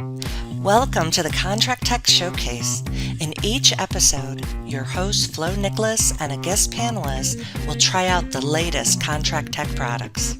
Welcome to the Contract Tech Showcase. In each episode, your host Flo Nicolas and a guest panelist will try out the latest contract tech products.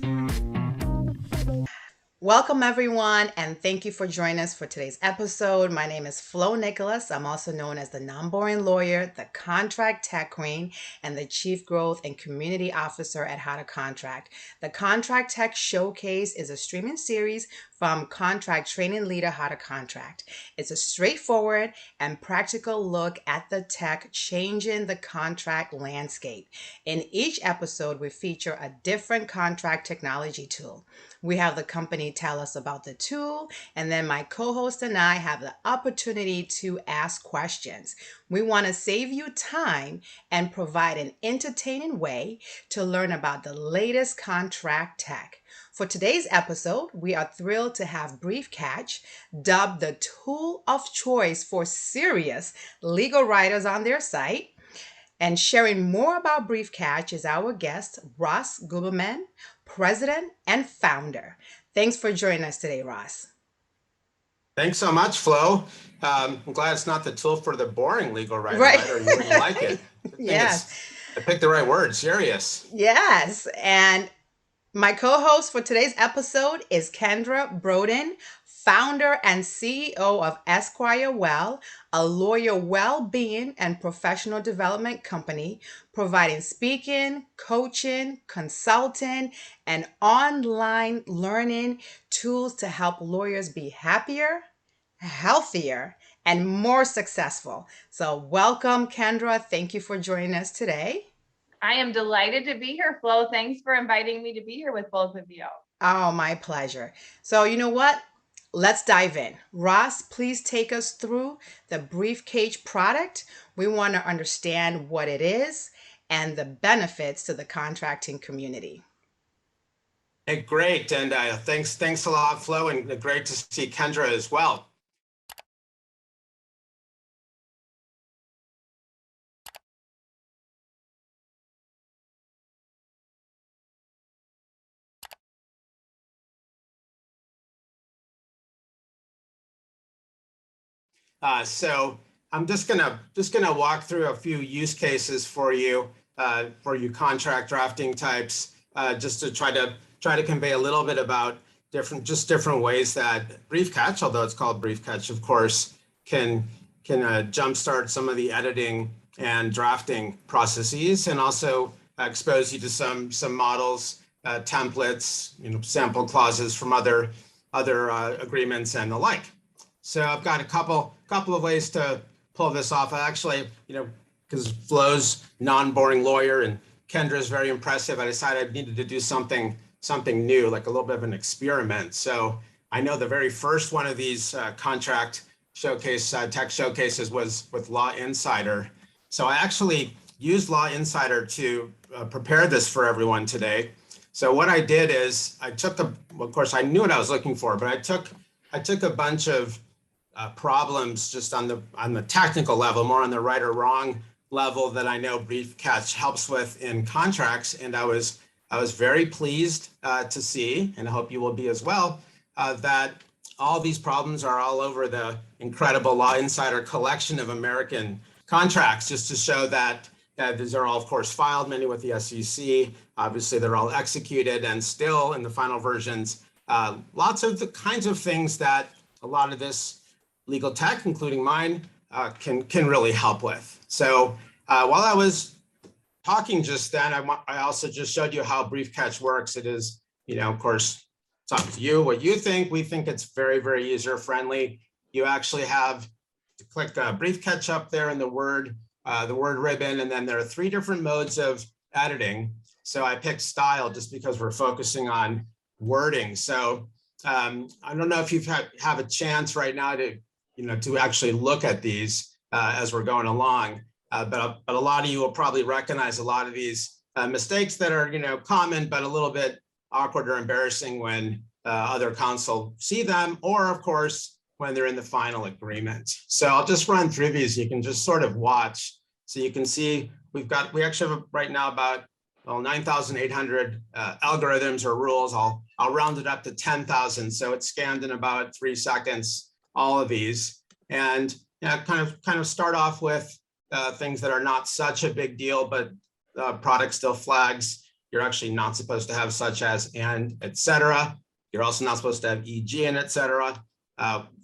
Welcome, everyone, and thank you for joining us for today's episode. My name is Flo Nicolas. I'm also known as the non-boring lawyer, the contract tech queen, and the chief growth and community officer at How to Contract. The Contract Tech Showcase is a streaming series from contract training leader How to Contract. It's a straightforward and practical look at the tech changing the contract landscape. In each episode, we feature a different contract technology tool. We have the company tell us about the tool, and then my co-host and I have the opportunity to ask questions. We want to save you time and provide an entertaining way to learn about the latest contract tech. For today's episode, we are thrilled to have Briefcatch, dubbed the tool of choice for serious legal writers on their site. And sharing more about Briefcatch is our guest, Ross Guberman, president and founder. Thanks for joining us today, Ross. Thanks so much, Flo. I'm glad it's not the tool for the boring legal writer, Right. or you wouldn't like it. Yes. I picked the right word, serious. Yes. And my co-host for today's episode is Kendra Brodin, founder and CEO of Esquire Well, a lawyer well-being and professional development company providing speaking, coaching, consulting, and online learning tools to help lawyers be happier, healthier, and more successful. So welcome, Kendra. Thank you for joining us today. I am delighted to be here, Flo. Thanks for inviting me to be here with both of you. Oh, my pleasure. So you know what? Let's dive in. Ross, please take us through the Briefcatch product. We want to understand what it is and the benefits to the contracting community. Hey, great, and thanks a lot, Flo, and great to see Kendra as well. So I'm just gonna walk through a few use cases for you contract drafting types, just to try to convey a little bit about different ways that Briefcatch, although it's called Briefcatch, of course, can jumpstart some of the editing and drafting processes, and also expose you to some models, templates, sample clauses from other agreements and the like. So I've got a couple of ways to pull this off. I actually, because Flo's non-boring lawyer and Kendra's very impressive, I decided I needed to do something new, like a little bit of an experiment. So I know the very first one of these contract showcase tech showcases was with Law Insider. So I actually used Law Insider to prepare this for everyone today. So what I did is of course I knew what I was looking for, but I took a bunch of problems just on the technical level, more on the right or wrong level that I know Briefcatch helps with in contracts, and I was very pleased to see, and I hope you will be as well, that all these problems are all over the incredible Law Insider collection of American contracts, just to show that these are all, of course, filed, many with the SEC. Obviously, they're all executed, and still in the final versions, lots of the kinds of things that a lot of this legal tech, including mine, can really help with. So while I was talking just then, I also just showed you how Briefcatch works. It is, of course, it's up to you what you think. We think it's very, very user friendly. You actually have to click Briefcatch up there in the word ribbon, and then there are 3 different modes of editing. So I picked style just because we're focusing on wording. So I don't know if you've have a chance right now to actually look at these as we're going along, but a lot of you will probably recognize a lot of these mistakes that are common, but a little bit awkward or embarrassing when other counsel see them, or of course when they're in the final agreement. So I'll just run through these. You can just sort of watch, so you can see we actually have right now about 9,800 algorithms or rules. I'll round it up to 10,000. So it's scanned in about 3 seconds. all of these. And kind of start off with things that are not such a big deal, but product still flags you're actually not supposed to have, such as and, etc. You're also not supposed to have EG and etc.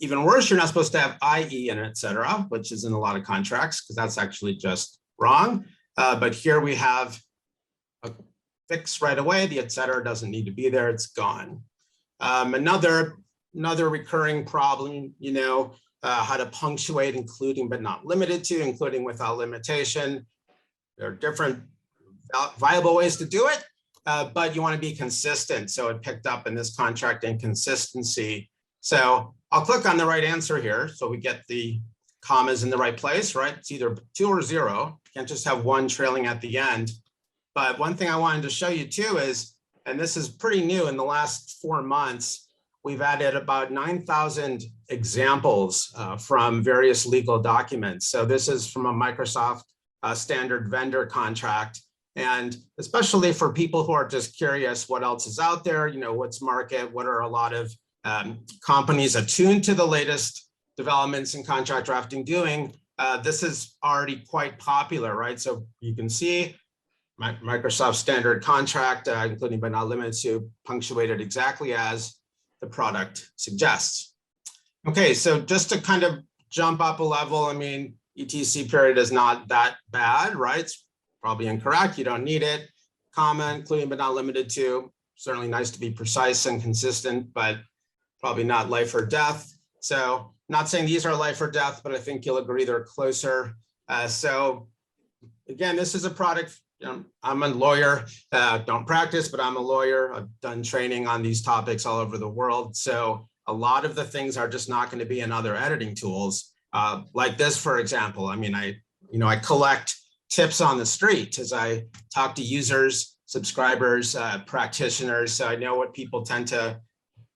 Even worse, you're not supposed to have IE and etc., which is in a lot of contracts because that's actually just wrong. But here we have a fix right away. The etc. doesn't need to be there. It's gone. Another recurring problem, how to punctuate including but not limited to, including without limitation. There are different viable ways to do it, but you want to be consistent. So it picked up in this contract inconsistency. So I'll click on the right answer here. So we get the commas in the right place, right? It's either 2 or 0. You can't just have one trailing at the end. But one thing I wanted to show you too is, and this is pretty new in the last 4 months, we've added about 9,000 examples from various legal documents. So this is from a Microsoft standard vendor contract. And especially for people who are just curious what else is out there, what's market, what are a lot of companies attuned to the latest developments in contract drafting doing, this is already quite popular, right? So you can see Microsoft standard contract, including but not limited to, punctuated exactly as the product suggests. Okay, so just to kind of jump up a level, I mean, ETC period is not that bad, right? It's probably incorrect. You don't need it. Comma, including but not limited to. Certainly nice to be precise and consistent, but probably not life or death. So not saying these are life or death, but I think you'll agree they're closer. So again, this is a product. I'm a lawyer, don't practice, but I'm a lawyer. I've done training on these topics all over the world. So a lot of the things are just not going to be in other editing tools. Like this, for example. I mean, I collect tips on the street as I talk to users, subscribers, practitioners. So I know what people tend to,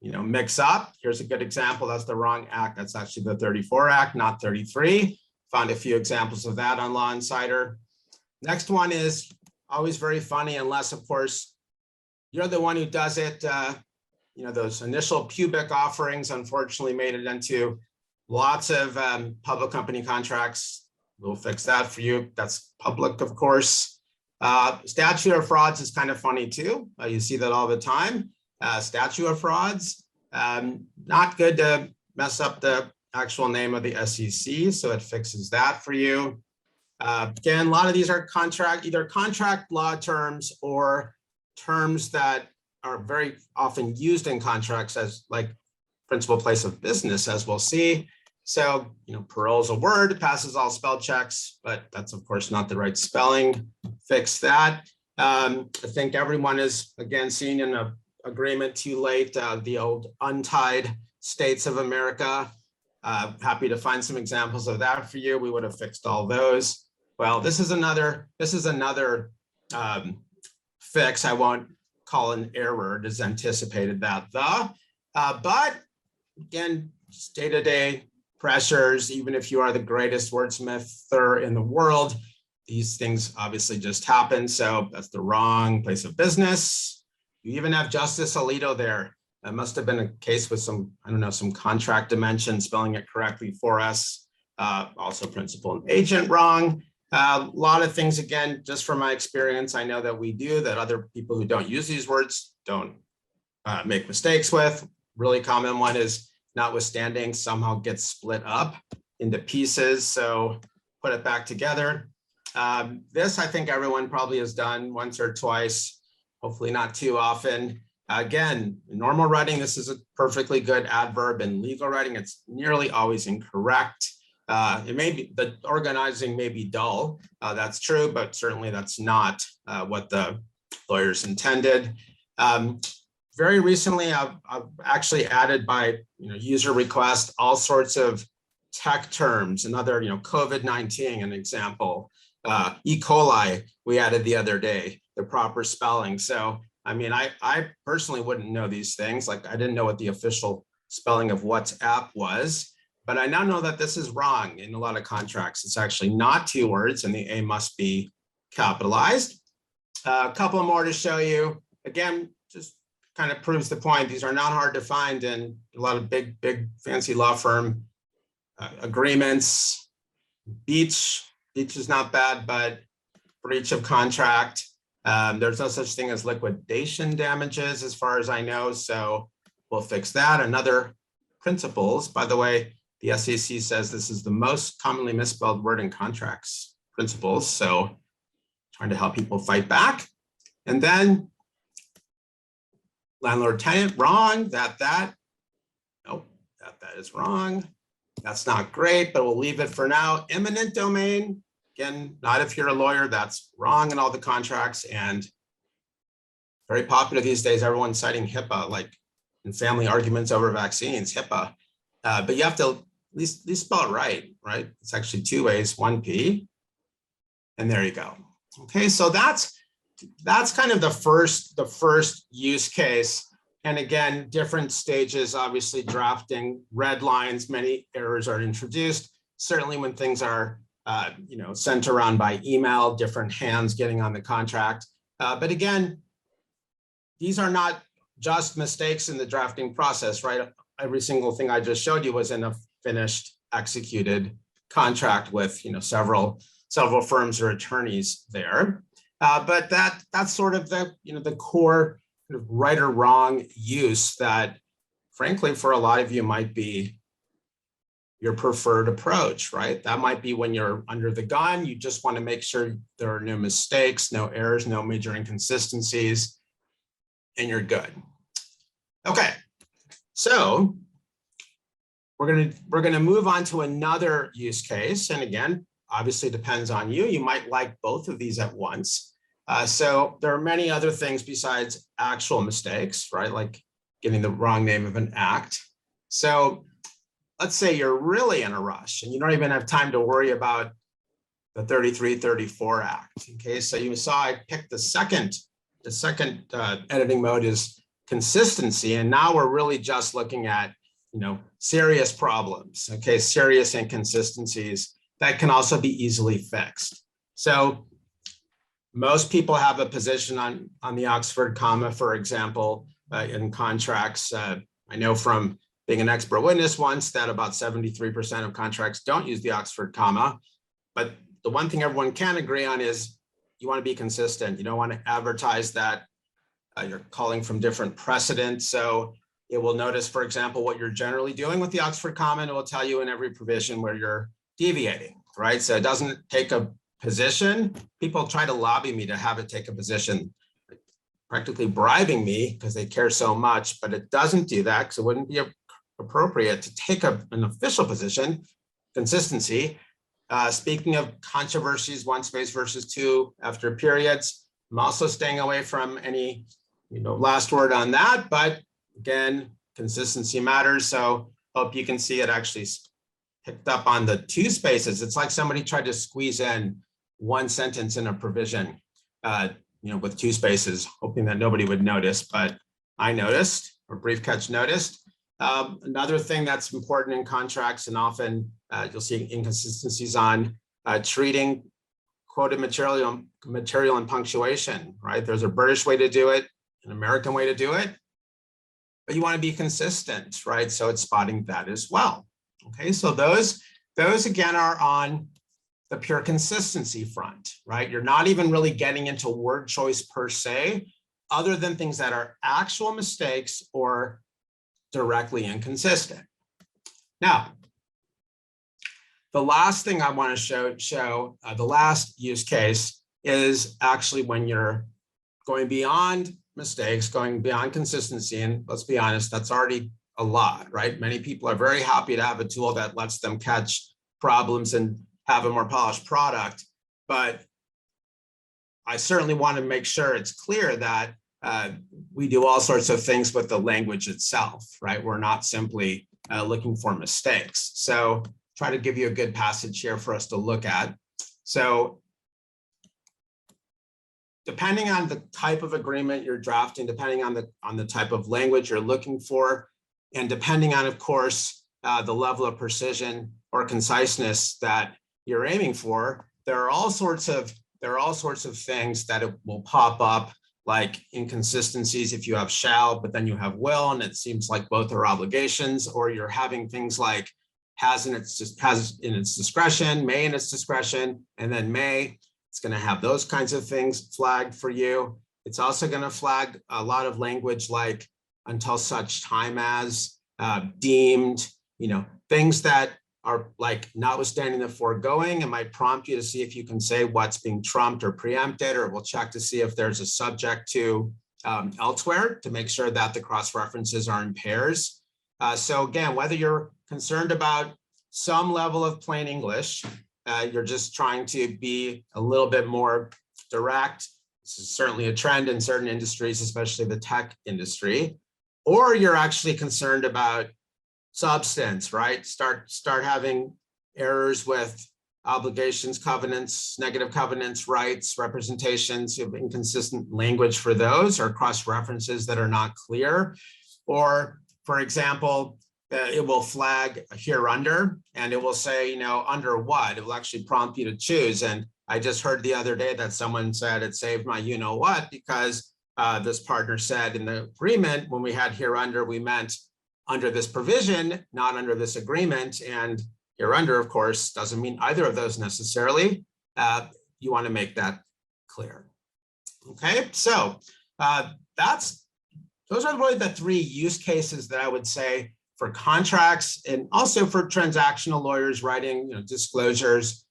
mix up. Here's a good example. That's the wrong act. That's actually the 34 Act, not 33. Found a few examples of that on Law Insider. Next one is always very funny, unless, of course, you're the one who does it. Those initial pubic offerings unfortunately made it into lots of public company contracts. We'll fix that for you. That's public, of course. Statute of frauds is kind of funny too. You see that all the time. Statute of frauds, not good to mess up the actual name of the SEC, so it fixes that for you. Again, a lot of these are either contract law terms or terms that are very often used in contracts as like principal place of business, as we'll see. So, parole is a word, passes all spell checks, but that's of course not the right spelling. Fix that. I think everyone is, again, seeing in an agreement too late, the old untied states of America. Happy to find some examples of that for you. We would have fixed all those. Well, this is another fix. I won't call an error. It is anticipated that but again, day-to-day pressures, even if you are the greatest wordsmither in the world, these things obviously just happen. So that's the wrong place of business. You even have Justice Alito there. That must have been a case with some contract dimension, spelling it correctly for us. Also principal and agent wrong. A lot of things, again, just from my experience, I know that we do, that other people who don't use these words don't make mistakes with. Really common one is notwithstanding somehow gets split up into pieces. So put it back together. This, I think everyone probably has done once or twice, hopefully not too often. Again, in normal writing, this is a perfectly good adverb. In legal writing, it's nearly always incorrect. It may be, the organizing may be dull. That's true, but certainly that's not what the lawyers intended. Very recently, I've actually added by user request all sorts of tech terms. Another, COVID-19, an example. E. coli, we added the other day, the proper spelling. So, I mean, I personally wouldn't know these things. Like, I didn't know what the official spelling of WhatsApp was, but I now know that this is wrong in a lot of contracts. It's actually not 2 words, and the A must be capitalized. A couple more to show you. Again, just kind of proves the point. These are not hard to find in a lot of big fancy law firm agreements, breach is not bad, but breach of contract. There's no such thing as liquidation damages as far as I know, so we'll fix that. Another principles, by the way, the SEC says this is the most commonly misspelled word in contracts, principles, so trying to help people fight back. And then landlord tenant, wrong, nope, that is wrong. That's not great, but we'll leave it for now. Eminent domain, again, not if you're a lawyer, that's wrong in all the contracts, and very popular these days, everyone's citing HIPAA, like in family arguments over vaccines, HIPAA. But you have to at least spell it right? It's actually two ways, one P, and there you go. Okay, so that's kind of the first use case. And again, different stages, obviously drafting, red lines, many errors are introduced. Certainly when things are sent around by email, different hands getting on the contract. But again, these are not just mistakes in the drafting process, right? Every single thing I just showed you was in a finished, executed contract with several firms or attorneys there. But that's sort of the core right or wrong use that, frankly, for a lot of you might be your preferred approach, right? That might be when you're under the gun, you just want to make sure there are no mistakes, no errors, no major inconsistencies, and you're good. Okay, so we're gonna move on to another use case, and again, obviously depends on you. You might like both of these at once. So there are many other things besides actual mistakes, right? Like getting the wrong name of an act. So let's say you're really in a rush and you don't even have time to worry about the 3334 Act. Okay, so you saw I picked the second editing mode is consistency, and now we're really just looking at serious problems. Okay, serious inconsistencies that can also be easily fixed. So most people have a position on the Oxford comma, for example, in contracts. I know from being an expert witness once that about 73% of contracts don't use the Oxford comma. But the one thing everyone can agree on is you want to be consistent. You don't want to advertise that you're calling from different precedents. So it will notice, for example, what you're generally doing with the Oxford comma, and it will tell you in every provision where you're deviating, right? So it doesn't take a position. People try to lobby me to have it take a position, practically bribing me because they care so much, but it doesn't do that because it wouldn't be appropriate to take an official position. Consistency. Speaking of controversies, one space versus two after periods, I'm also staying away from any last word on that, but again, consistency matters. So hope you can see it actually picked up on the two spaces. It's like somebody tried to squeeze in one sentence in a provision, with two spaces, hoping that nobody would notice, but I noticed, or Briefcatch noticed. Another thing that's important in contracts, and often you'll see inconsistencies on treating quoted material and punctuation, right? There's a British way to do it, an American way to do it, but you want to be consistent, right? So it's spotting that as well. Okay, so those again are on the pure consistency front, right? You're not even really getting into word choice per se, other than things that are actual mistakes or directly inconsistent. Now, the last thing I want to show the last use case is actually when you're going beyond mistakes, going beyond consistency, and let's be honest, that's already a lot, right? Many people are very happy to have a tool that lets them catch problems and have a more polished product, but I certainly want to make sure it's clear that we do all sorts of things with the language itself, right? We're not simply looking for mistakes. So try to give you a good passage here for us to look at. So depending on the type of agreement you're drafting, depending on the type of language you're looking for, and depending on, of course, the level of precision or conciseness that you're aiming for, there are all sorts of things that will pop up, like inconsistencies if you have shall, but then you have will, and it seems like both are obligations, or you're having things like has in its discretion, may in its discretion, and then may. It's going to have those kinds of things flagged for you. It's also going to flag a lot of language like until such time as, deemed, things that are like notwithstanding the foregoing. It might prompt you to see if you can say what's being trumped or preempted, or we'll check to see if there's a subject to elsewhere to make sure that the cross references are in pairs. So again, whether you're concerned about some level of plain English, you're just trying to be a little bit more direct. This is certainly a trend in certain industries, especially the tech industry, or you're actually concerned about substance, right? Start having errors with obligations, covenants, negative covenants, rights, representations. You have inconsistent language for those, or cross references that are not clear. Or, for example, it will flag here under, and it will say, under what? It will actually prompt you to choose. And I just heard the other day that someone said it saved my what because this partner said in the agreement, when we had here under, we meant under this provision, not under this agreement. And here under, of course, doesn't mean either of those necessarily. You want to make that clear. Okay, so those are really the three use cases that I would say for contracts, and also for transactional lawyers writing disclosures,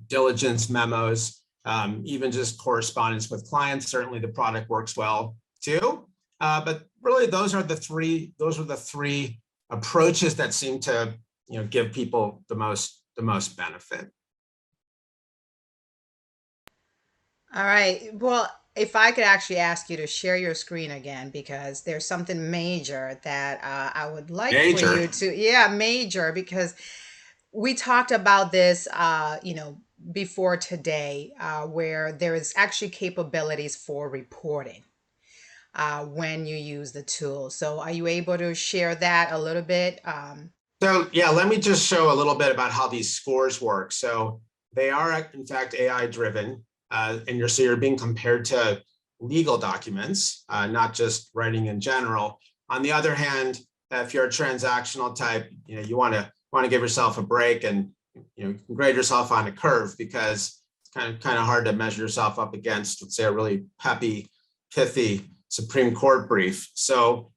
diligence memos, even just correspondence with clients. Certainly the product works well too. But really those are the three approaches that seem to give people the most benefit. All right. Well, if I could actually ask you to share your screen again, because there's something major that I would like for you to, major, because we talked about this, before today, where there is actually capabilities for reporting when you use the tool. So are you able to share that a little bit? So yeah, let me just show a little bit about how these scores work. So they are in fact AI driven, and you're being compared to legal documents, not just writing in general. On the other hand, if you're a transactional type, you want to give yourself a break and grade yourself on a curve, because it's kind of hard to measure yourself up against, let's say, a really peppy, pithy Supreme Court brief. So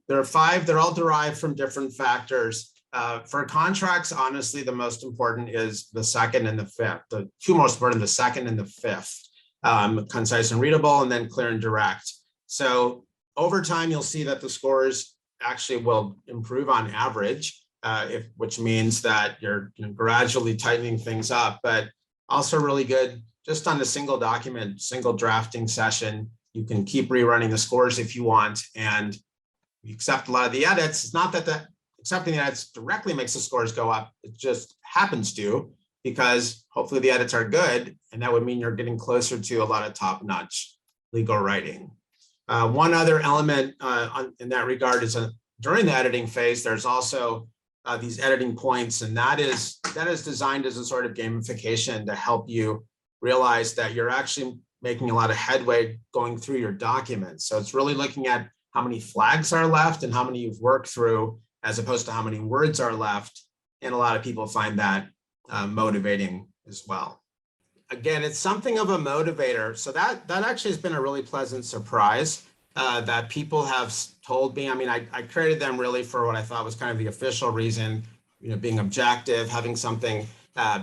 there are 5. They're all derived from different factors. For contracts, honestly, the most important is the second and the fifth. The two most important, the second and the fifth. Concise and readable, and then clear and direct. So over time, you'll see that the scores actually will improve on average, which means that you're gradually tightening things up, but also really good just on a single document, single drafting session. You can keep rerunning the scores if you want, and you accept a lot of the edits. It's not that accepting the edits directly makes the scores go up. It just happens to, because hopefully the edits are good, and that would mean you're getting closer to a lot of top-notch legal writing. One other element in that regard is during the editing phase, there's also these editing points, and that is designed as a sort of gamification to help you realize that you're actually making a lot of headway going through your documents. So it's really looking at how many flags are left and how many you've worked through, as opposed to how many words are left. And a lot of people find that motivating as well. Again, it's something of a motivator. So that actually has been a really pleasant surprise that people have told me. I mean, I created them really for what I thought was kind of the official reason, being objective, having something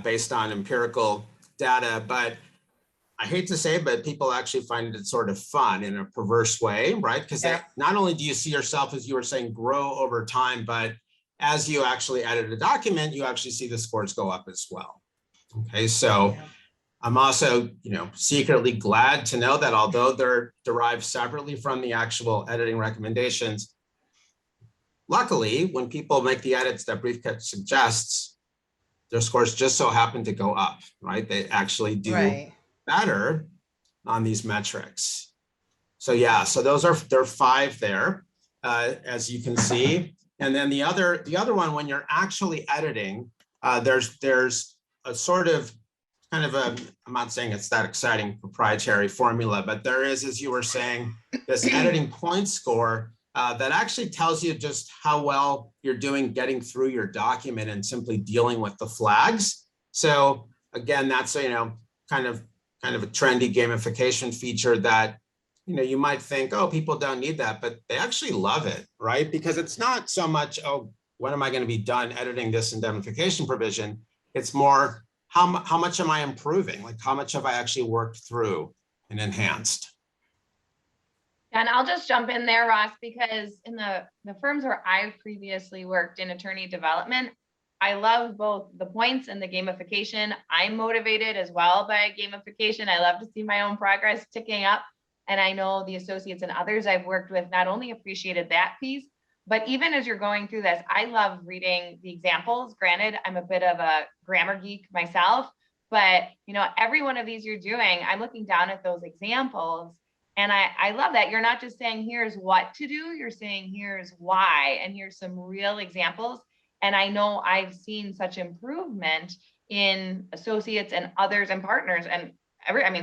based on empirical data. But I hate to say it, but people actually find it sort of fun in a perverse way, right? Because not only do you see yourself, as you were saying, grow over time, but as you actually edit a document, you actually see the scores go up as well. Okay, so I'm also, secretly glad to know that although they're derived separately from the actual editing recommendations, luckily, when people make the edits that Briefcatch suggests, their scores just so happen to go up, right? They actually do better on these metrics. So yeah, so there are 5 there, as you can see. And then the other one, when you're actually editing, there's a sort of kind of I'm not saying it's that exciting proprietary formula, but there is, as you were saying, this editing point score that actually tells you just how well you're doing getting through your document and simply dealing with the flags. So again, that's kind of a trendy gamification feature that you might think, oh, people don't need that, but they actually love it, right? Because it's not so much, oh, when am I going to be done editing this indemnification provision? It's more, how much am I improving? Like, how much have I actually worked through and enhanced? And I'll just jump in there, Ross, because in the firms where I've previously worked in attorney development, I love both the points and the gamification. I'm motivated as well by gamification. I love to see my own progress ticking up. And I know the associates and others I've worked with not only appreciated that piece, but even as you're going through this, I love reading the examples. Granted, I'm a bit of a grammar geek myself, but every one of these you're doing, I'm looking down at those examples. And I love that you're not just saying, here's what to do, you're saying, here's why, and here's some real examples. And I know I've seen such improvement in associates and others and partners and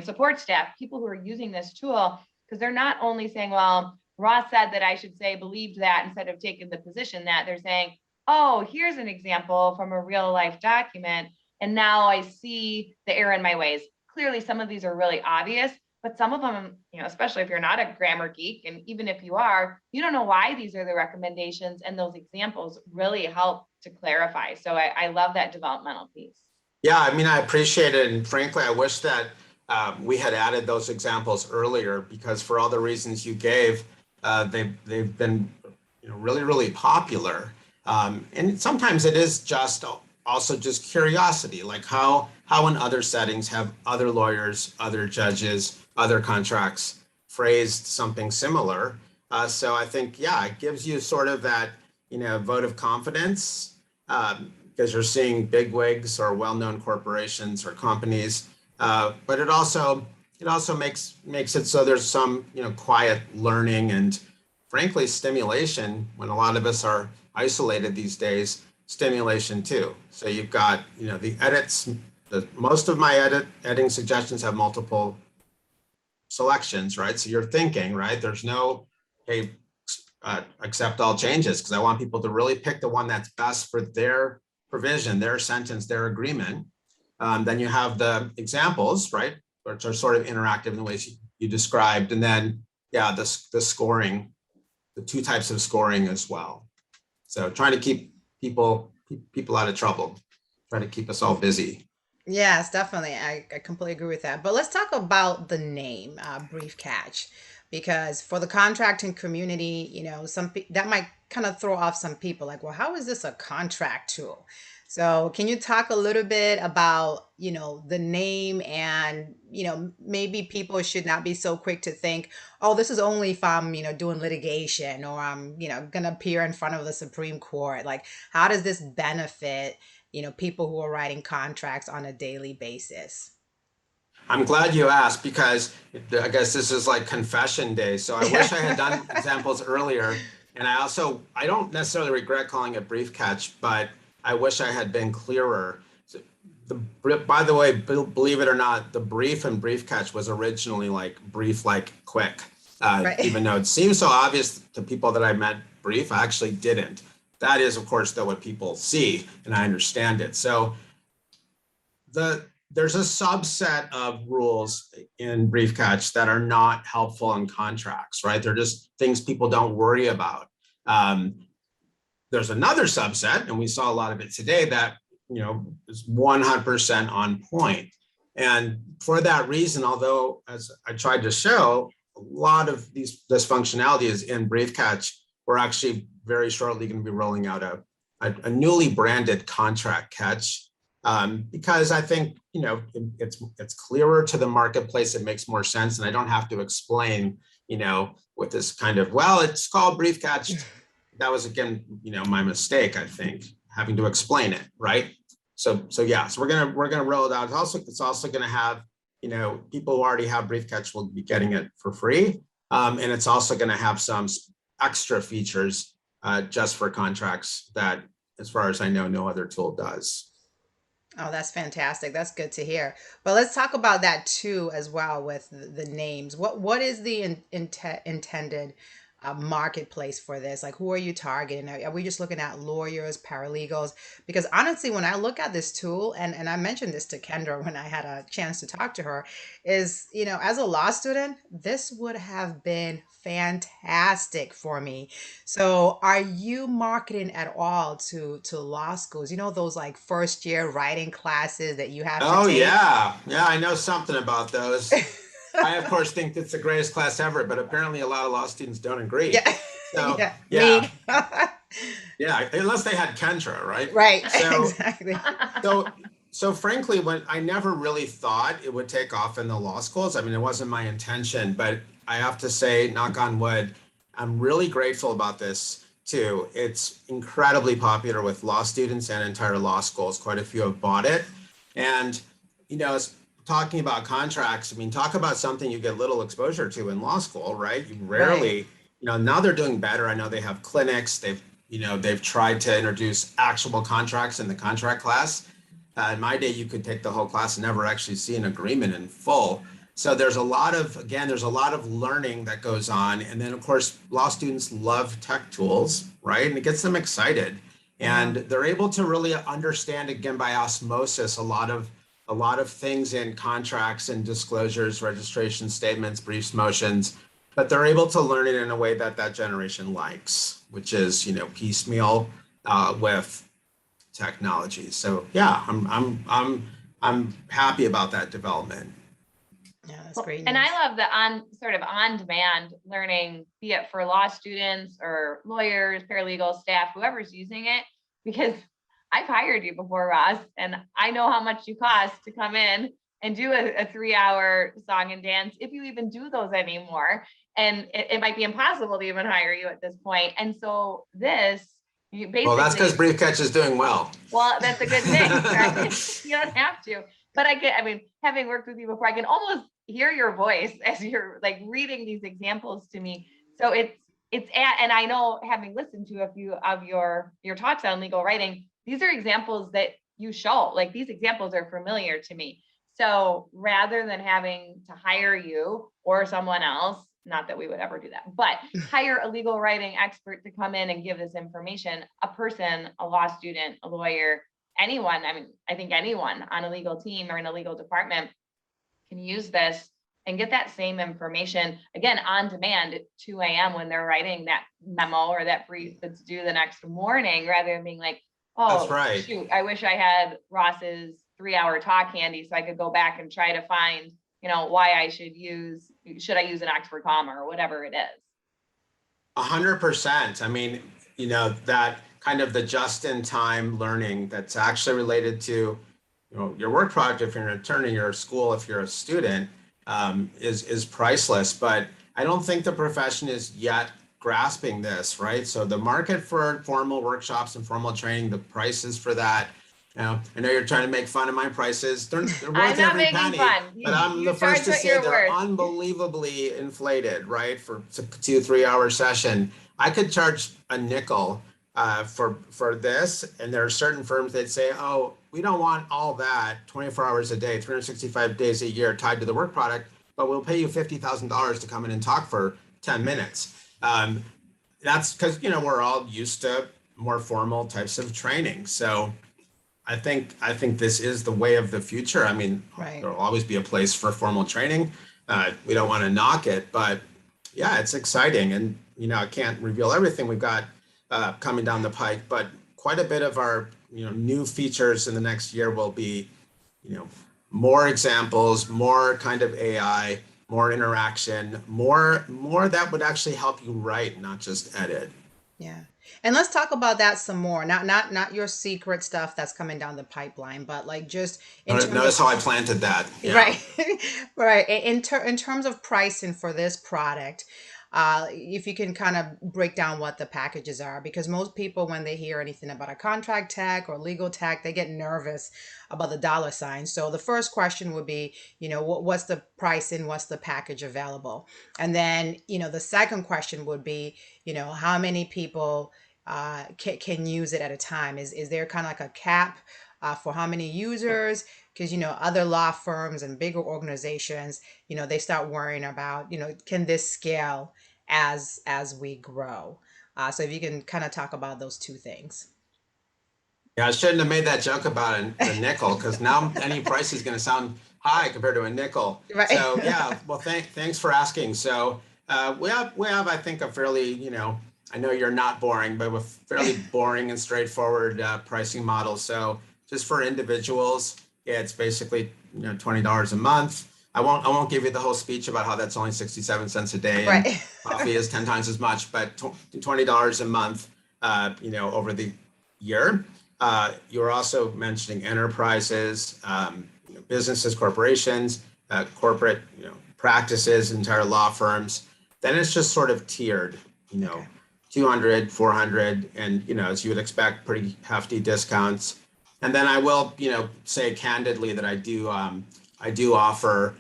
support staff, people who are using this tool, because they're not only saying, well, Ross said that I should say believed that instead of taking the position that. They're saying, oh, here's an example from a real life document. And now I see the error in my ways. Clearly, some of these are really obvious, but some of them, especially if you're not a grammar geek, and even if you are, you don't know why these are the recommendations, and those examples really help to clarify. So I love that developmental piece. Yeah, I appreciate it. And frankly, I wish that we had added those examples earlier, because for all the reasons you gave, they've been really, really popular. And sometimes it is also just curiosity, like how in other settings have other lawyers, other judges, other contracts phrased something similar. So I think, yeah, it gives you sort of that, vote of confidence, because you're seeing bigwigs or well-known corporations or companies. But it also makes it so there's some, quiet learning and frankly stimulation when a lot of us are isolated these days, stimulation too. So you've got, the edits, most of my editing suggestions have multiple selections, right? So you're thinking, right? There's no, hey, accept all changes, because I want people to really pick the one that's best for their provision, their sentence, their agreement. Then you have the examples, right? Which are sort of interactive in the ways you described. And then, yeah, the scoring, the two types of scoring as well. So trying to keep people out of trouble, trying to keep us all busy. Yes, definitely. I completely agree with that. But let's talk about the name, Briefcatch, because for the contracting community, that might kind of throw off some people. Like, well, how is this a contract tool? So, can you talk a little bit about, the name, and, maybe people should not be so quick to think, oh, this is only if I'm, doing litigation, or I'm, going to appear in front of the Supreme Court. Like, how does this benefit, people who are writing contracts on a daily basis? I'm glad you asked, because I guess this is like confession day. So I wish I had done examples earlier. And I don't necessarily regret calling it Briefcatch, but I wish I had been clearer. So by the way, believe it or not, the brief and Briefcatch was originally like brief, like quick. Right. Even though it seems so obvious to people that I meant brief, I actually didn't. That is, of course, though, what people see, and I understand it. So there's a subset of rules in Briefcatch that are not helpful in contracts, right? They're just things people don't worry about. There's another subset, and we saw a lot of it today, that is 100% on point. And for that reason, although, as I tried to show, a lot of this functionality is in Briefcatch, we're actually very shortly going to be rolling out a newly branded contract catch, because I think it's clearer to the marketplace. It makes more sense, and I don't have to explain with this kind of, well, it's called Briefcatch. That was, again, my mistake, I think, having to explain it, right? So yeah, so we're gonna roll it out. It's also gonna have people who already have Briefcatch will be getting it for free, and it's also gonna have some extra features just for contracts that, as far as I know, no other tool does. Oh, that's fantastic. That's good to hear. But let's talk about that too, as well, with the names. What is the intended marketplace for this? Like, who are you targeting? Are we just looking at lawyers, paralegals? Because honestly, when I look at this tool, and I mentioned this to Kendra when I had a chance to talk to her, is, as a law student, this would have been fantastic for me. So, are you marketing at all to law schools? Those like first year writing classes that you have to Oh take? yeah, yeah, I know something about those. I of course think it's the greatest class ever, but apparently a lot of law students don't agree. Yeah, So yeah, yeah, me. yeah, unless they had Kendra, right? Right, So exactly. so so frankly, when I never really thought it would take off in the law schools. I mean, it wasn't my intention, but I have to say, knock on wood, I'm really grateful about this too. It's incredibly popular with law students and entire law schools. Quite a few have bought it. And, it's talking about contracts. I mean, talk about something you get little exposure to in law school, right? You Right. rarely, now they're doing better. I know they have clinics. They've tried to introduce actual contracts in the contract class. In my day, you could take the whole class and never actually see an agreement in full. So there's a lot of learning that goes on. And then, of course, law students love tech tools, right? And it gets them excited. Yeah. And they're able to really understand, again, by osmosis, a lot of things in contracts and disclosures, registration statements, briefs, motions, but they're able to learn it in a way that generation likes, which is, piecemeal with technology. So yeah, I'm happy about that development. Yeah, that's Well, great and I news. love the on-demand learning, be it for law students or lawyers, paralegals, staff, whoever's using it, because I've hired you before, Ross, and I know how much you cost to come in and do a 3-hour song and dance, if you even do those anymore. And it might be impossible to even hire you at this point. And so you Well, that's because basically, Briefcatch is doing well. well, that's a good thing, right? You don't have to. But I mean, having worked with you before, I can almost hear your voice as you're like reading these examples to me. So and I know, having listened to a few of your talks on legal writing, these are examples that you show. Like, these examples are familiar to me. So rather than having to hire you or someone else, not that we would ever do that, but hire a legal writing expert to come in and give this information, a person, a law student, a lawyer, anyone, I mean, I think anyone on a legal team or in a legal department can use this and get that same information, again, on demand at 2 a.m. when they're writing that memo or that brief that's due the next morning, rather than being like, That's oh, right. shoot, I wish I had Ross's 3-hour talk handy so I could go back and try to find, why should I use an Oxford comma or whatever it is. 100%. I mean, that kind of the just-in-time learning that's actually related to, your work product if you're an attorney, your school if you're a student, is priceless. But I don't think the profession is yet grasping this, right? So the market for formal workshops and formal training, the prices for that. I know you're trying to make fun of my prices. They're I'm worth not every making penny, fun. but I'm You the first charge to what say you're they're worth. unbelievably inflated, right? For a 2-3 hour session, I could charge a nickel for this, and there are certain firms that say, "Oh, we don't want all that 24 hours a day, 365 days a year tied to the work product, but we'll pay you $50,000 to come in and talk for 10 minutes." That's because we're all used to more formal types of training. So I think this is the way of the future. I mean, Right. there'll always be a place for formal training. We don't want to knock it, but yeah, it's exciting. And I can't reveal everything we've got coming down the pike, but quite a bit of our new features in the next year will be you know more examples, more kind of AI, more interaction, more that would actually help you write, not just edit. Yeah. And let's talk about that some more. Not your secret stuff that's coming down the pipeline, but like just in terms of Notice how I planted that. Yeah. right. Right. In terms of pricing for this product, if you can kind of break down what the packages are, because most people, when they hear anything about a contract tech or legal tech, they get nervous about the dollar sign. So the first question would be, what's the pricing, what's the package available? And then, the second question would be, how many people can use it at a time? Is there kind of like a cap for how many users? Because other law firms and bigger organizations, they start worrying about, can this scale as we grow. So if you can kind of talk about those two things. Yeah, I shouldn't have made that joke about the nickel, because now any price is going to sound high compared to a nickel. Right. So yeah, well, thanks for asking. So we have I think a fairly, I know you're not boring, but with fairly boring and straightforward pricing model. So just for individuals, yeah, it's basically $20 a month. I won't give you the whole speech about how that's only 67 cents a day and Right. coffee is 10 times as much, but $20 a month, over the year. You were also mentioning enterprises, businesses, corporations, corporate, practices, entire law firms. Then it's just sort of tiered, Okay. 200, 400, and, as you would expect, pretty hefty discounts. And then I will, say candidly that I do offer,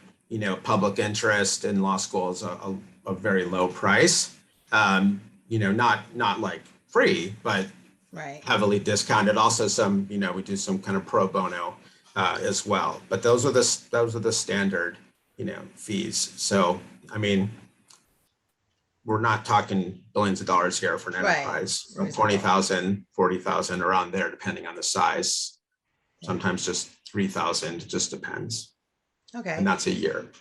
public interest in law schools a very low price. Not like free, but Right. heavily discounted. Also some, we do some kind of pro bono as well. But those are the standard, fees. So, I mean, we're not talking billions of dollars here for an Right. enterprise. Reasonable. 20,000, 40,000, around there, depending on the size. Yeah. Sometimes just 3,000, it just depends. Okay. And that's a year.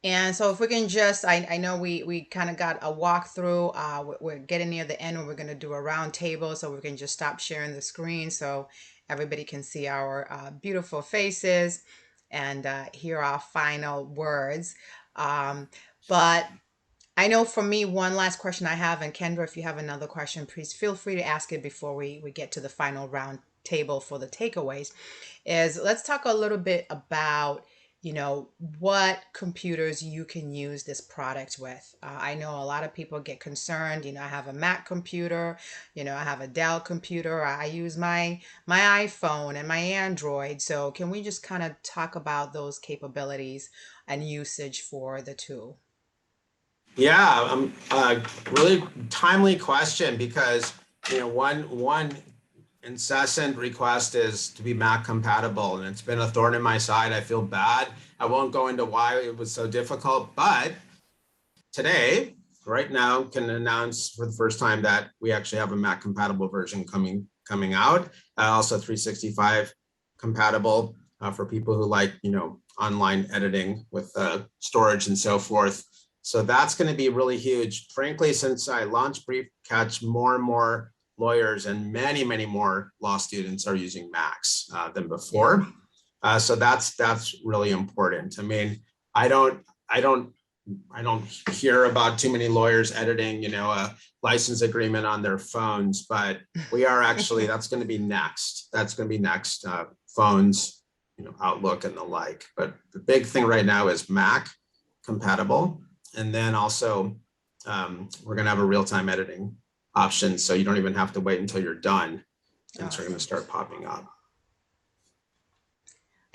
And so if we can just, I know we kind of got a walkthrough. We're getting near the end where we're going to do a round table, so we can just stop sharing the screen so everybody can see our beautiful faces and hear our final words. But I know for me, one last question I have, and Kendra, if you have another question, please feel free to ask it before we get to the final round table for the takeaways, is let's talk a little bit about what computers you can use this product with. I know a lot of people get concerned. I have a Mac computer, I have a Dell computer. I use my iPhone and my Android. So can we just kind of talk about those capabilities and usage for the two? Yeah, really timely question, because one incessant request is to be Mac compatible, and it's been a thorn in my side. I feel bad. I won't go into why it was so difficult, but today, right now, can announce for the first time that we actually have a Mac compatible version coming out. Also 365 compatible for people who like online editing with storage and so forth. So that's going to be really huge. Frankly, since I launched Briefcatch, more and more lawyers and many, many more law students are using Macs than before. So that's really important. I mean, I don't hear about too many lawyers editing, a license agreement on their phones, but we are actually, that's going to be next. That's going to be next. Phones, Outlook and the like. But the big thing right now is Mac compatible. And then also, we're going to have a real-time editing option, so you don't even have to wait until you're done. Things are going to start popping up.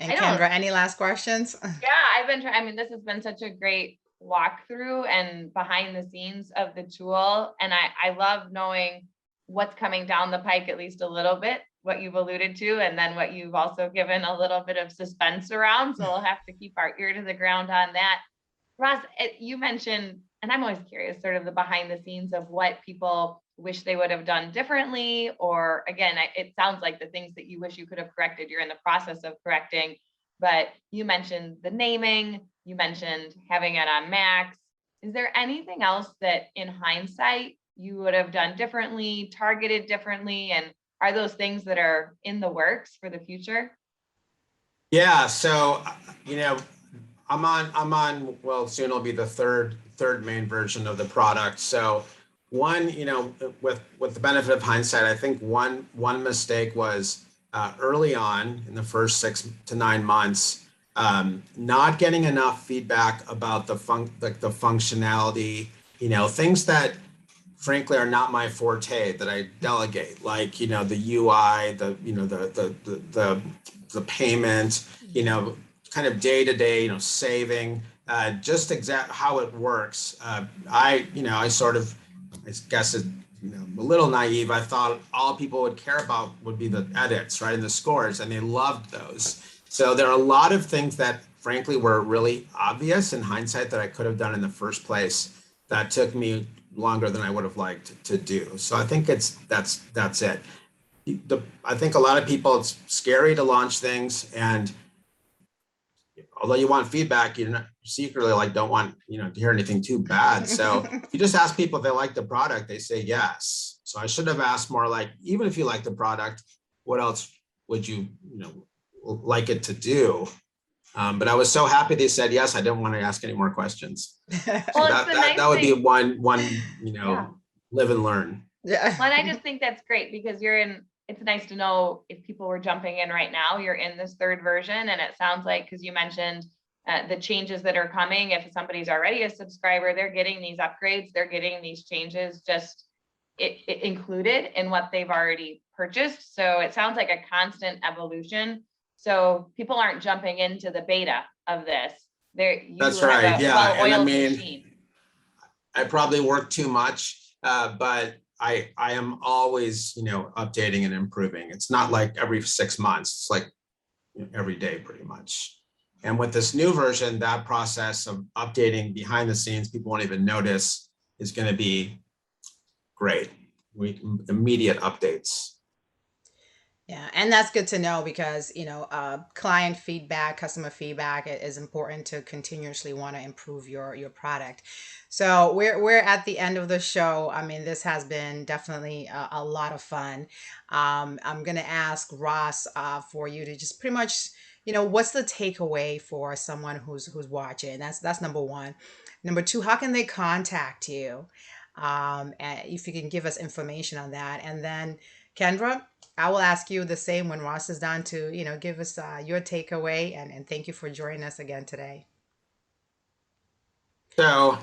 And Kendra, any last questions? Yeah, I've been trying. I mean, this has been such a great walkthrough and behind the scenes of the tool. And I love knowing what's coming down the pike, at least a little bit, what you've alluded to, and then what you've also given a little bit of suspense around. So we'll have to keep our ear to the ground on that. Ross, you mentioned, and I'm always curious, sort of the behind the scenes of what people wish they would have done differently, or again, it sounds like the things that you wish you could have corrected, you're in the process of correcting. But you mentioned the naming, you mentioned having it on Macs. Is there anything else that in hindsight you would have done differently, targeted differently? And are those things that are in the works for the future? Yeah, so I'm on, well, soon it'll be the third main version of the product. So one, with the benefit of hindsight, I think one mistake was early on in the first 6 to 9 months, not getting enough feedback about the functionality, things that frankly are not my forte, that I delegate, like, the UI, the payment, kind of day-to-day, saving, just exact how it works. I sort of, I guess it, a little naive. I thought all people would care about would be the edits, right, and the scores, and they loved those. So there are a lot of things that frankly were really obvious in hindsight that I could have done in the first place. that took me longer than I would have liked to do. So I think that's it. I think a lot of people, it's scary to launch things, and although you want feedback, you're not secretly like don't want to hear anything too bad. So if you just ask people if they like the product, they say yes. So I should have asked more like, even if you like the product, what else would you like it to do? But I was so happy they said yes. I didn't want to ask any more questions. So Well, that would be one Yeah. live and learn. Yeah. Well, and I just think that's great because it's nice to know if people were jumping in right now, you're in this third version. And it sounds like, because you mentioned the changes that are coming, if somebody's already a subscriber, they're getting these upgrades, they're getting these changes just it included in what they've already purchased. So it sounds like a constant evolution. So people aren't jumping into the beta of this. That's right. Yeah. And I mean, machine. I probably work too much, but I am always, updating and improving. It's not like every 6 months. It's like every day pretty much. And with this new version, that process of updating behind the scenes, people won't even notice, is going to be great. Immediate updates. Yeah, and that's good to know because client feedback, customer feedback is important to continuously want to improve your product. So we're at the end of the show. I mean, this has been definitely a lot of fun. I'm gonna ask Ross for you to just pretty much, what's the takeaway for someone who's watching? That's number one. Number two, how can they contact you? And if you can give us information on that, and then Kendra, I will ask you the same when Ross is done to, give us your takeaway and thank you for joining us again today. So,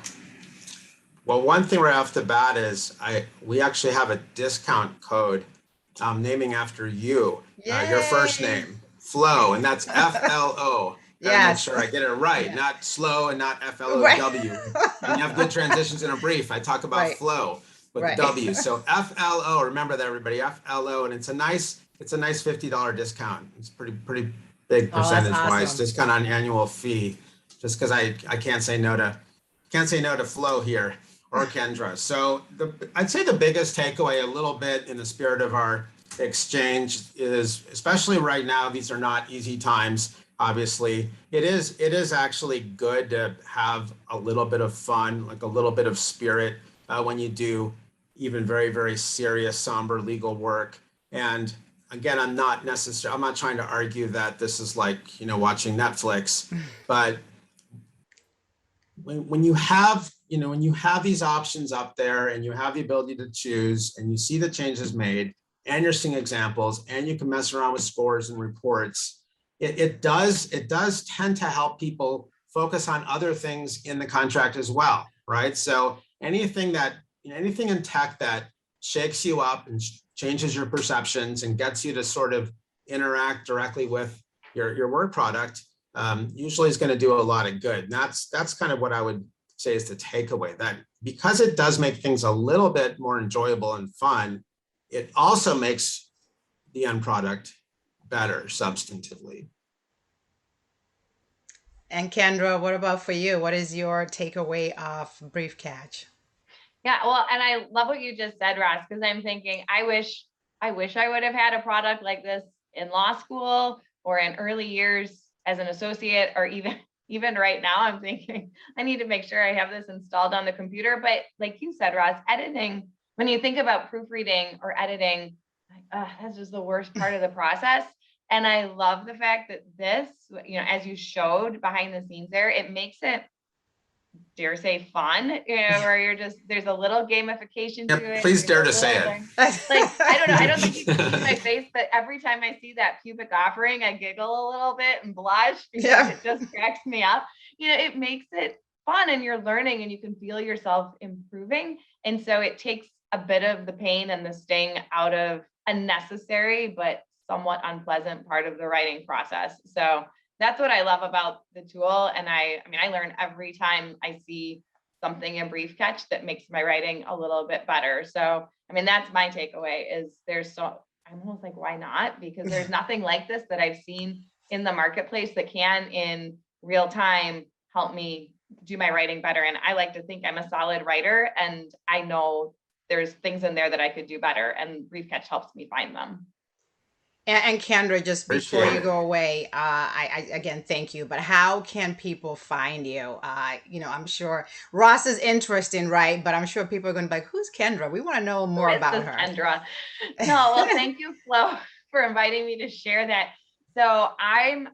well, one thing right off the bat is we actually have a discount code naming after you, your first name, Flo, and that's Flo. Gotta make sure I get it right, not slow and not FLOW. Right. When you have good transitions in a brief, I talk about Right. flow with the W. So FLO, remember that, everybody, FLO, and it's a nice $50 discount. It's pretty big percentage wise, awesome. discount on annual fee, just because I can't say no to Flo here or Kendra. So I'd say the biggest takeaway, a little bit in the spirit of our exchange, is, especially right now, these are not easy times. Obviously, it is actually good to have a little bit of fun, like a little bit of spirit when you do even very, very serious, somber legal work. And again, I'm not trying to argue that this is like, watching Netflix, but when you have these options up there and you have the ability to choose and you see the changes made and you're seeing examples and you can mess around with scores and reports, it does tend to help people focus on other things in the contract as well, right? So anything in tech that shakes you up and changes your perceptions and gets you to sort of interact directly with your work product, usually is going to do a lot of good. And that's kind of what I would say is the takeaway, that because it does make things a little bit more enjoyable and fun, it also makes the end product better substantively. And Kendra, what about for you? What is your takeaway of Briefcatch? Yeah, well, and I love what you just said, Ross, because I'm thinking I wish I would have had a product like this in law school or in early years as an associate, or even right now. I'm thinking I need to make sure I have this installed on the computer. But like you said, Ross, editing, when you think about proofreading or editing, that's just the worst part of the process. And I love the fact that this, as you showed behind the scenes there, it makes it, dare say, fun, where there's a little gamification to it. Please dare to say it. Like, I don't know, I don't think you can see my face, but every time I see that pubic offering, I giggle a little bit and blush because it just cracks me up. It makes it fun and you're learning and you can feel yourself improving. And so it takes a bit of the pain and the sting out of a necessary but somewhat unpleasant part of the writing process. So that's what I love about the tool. And I learn every time I see something in Briefcatch that makes my writing a little bit better. So, that's my takeaway is I'm almost like, why not? Because there's nothing like this that I've seen in the marketplace that can in real time help me do my writing better. And I like to think I'm a solid writer, and I know there's things in there that I could do better, and Briefcatch helps me find them. And Kendra, just before Appreciate you it. go away, I again thank you. But how can people find you? I'm sure Ross is interesting, right? But I'm sure people are going to be like, "Who's Kendra? We want to know Who more is about this her." Kendra? No, well, thank you, Flo, for inviting me to share that. So I'm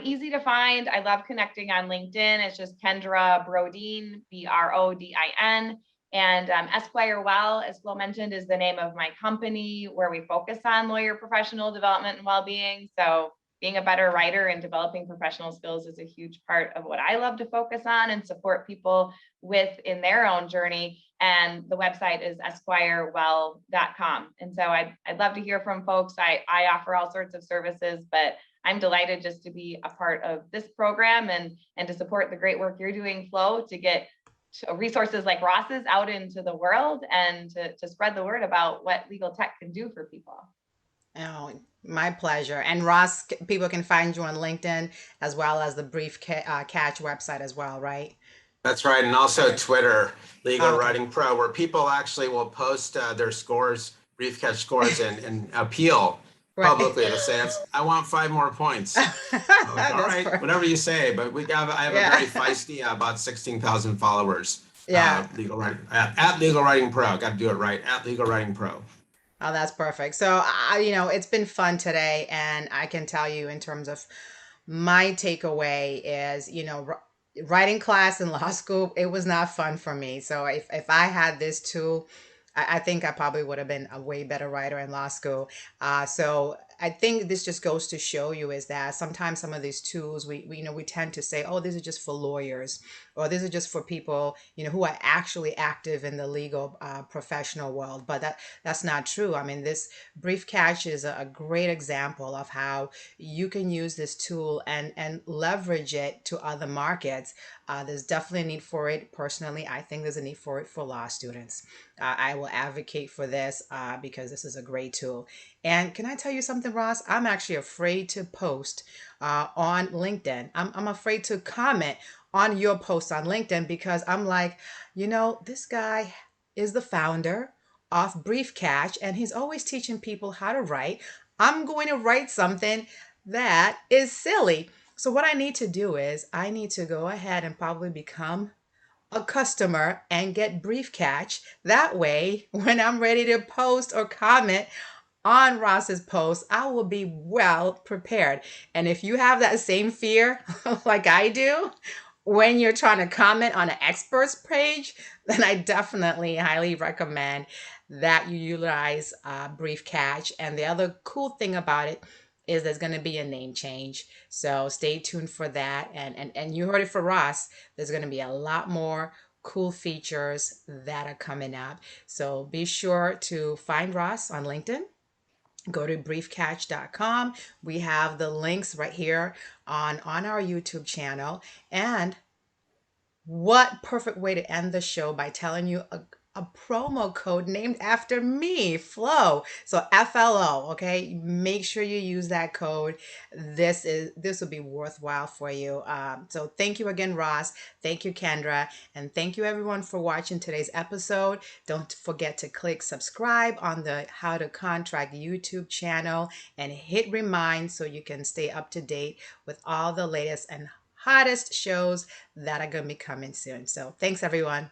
easy to find. I love connecting on LinkedIn. It's just Kendra Brodin, Brodin. And Esquire Well, as Flo mentioned, is the name of my company, where we focus on lawyer professional development and well-being. So being a better writer and developing professional skills is a huge part of what I love to focus on and support people with in their own journey. And the website is esquirewell.com. And so I'd love to hear from folks. I offer all sorts of services, but I'm delighted just to be a part of this program and to support the great work you're doing, Flo, to get resources like Ross's out into the world and to spread the word about what legal tech can do for people. Oh, my pleasure. And Ross, people can find you on LinkedIn as well as the Catch website as well, right? That's right. And also Okay. Twitter, Legal Oh, okay. Writing Pro, where people actually will post their scores, Briefcatch scores, and appeal Right. publicly to say, I want 5 more points. I'm like, all That's right, perfect. whatever you say. But I have a Yeah. very feisty, about 16,000 followers, Yeah. legal writing, at Legal Writing Pro. Got to do it right, at Legal Writing Pro. Oh, that's perfect. So, it's been fun today, and I can tell you in terms of my takeaway is, writing class in law school, it was not fun for me. So if I had this tool, I think I probably would have been a way better writer in law school. So I think this just goes to show you is that sometimes some of these tools we tend to say, oh, these are just for lawyers, or these are just for people who are actually active in the legal professional world. But that's not true. I mean, this brief catch is a great example of how you can use this tool and leverage it to other markets. There's definitely a need for it. Personally, I think there's a need for it for law students. I will advocate for this because this is a great tool. And can I tell you something, Ross? I'm actually afraid to post on LinkedIn. I'm afraid to comment on your post on LinkedIn because I'm like, this guy is the founder of Briefcatch and he's always teaching people how to write. I'm going to write something that is silly. So what I need to do is I need to go ahead and probably become a customer and get Briefcatch. That way, when I'm ready to post or comment on Ross's post, I will be well prepared. And if you have that same fear like I do, when you're trying to comment on an experts page, then I definitely highly recommend that you utilize Briefcatch. And the other cool thing about it is there's going to be a name change. So stay tuned for that. And you heard it for Ross. There's going to be a lot more cool features that are coming up. So be sure to find Ross on LinkedIn. Go to briefcatch.com. We have the links right here on our YouTube channel. And what perfect way to end the show by telling you a promo code named after me, Flo. So FLO, okay? Make sure you use that code. This will be worthwhile for you. So thank you again, Ross. Thank you, Kendra, and thank you everyone for watching today's episode. Don't forget to click subscribe on the How to Contract YouTube channel and hit remind so you can stay up to date with all the latest and hottest shows that are going to be coming soon. So thanks, everyone.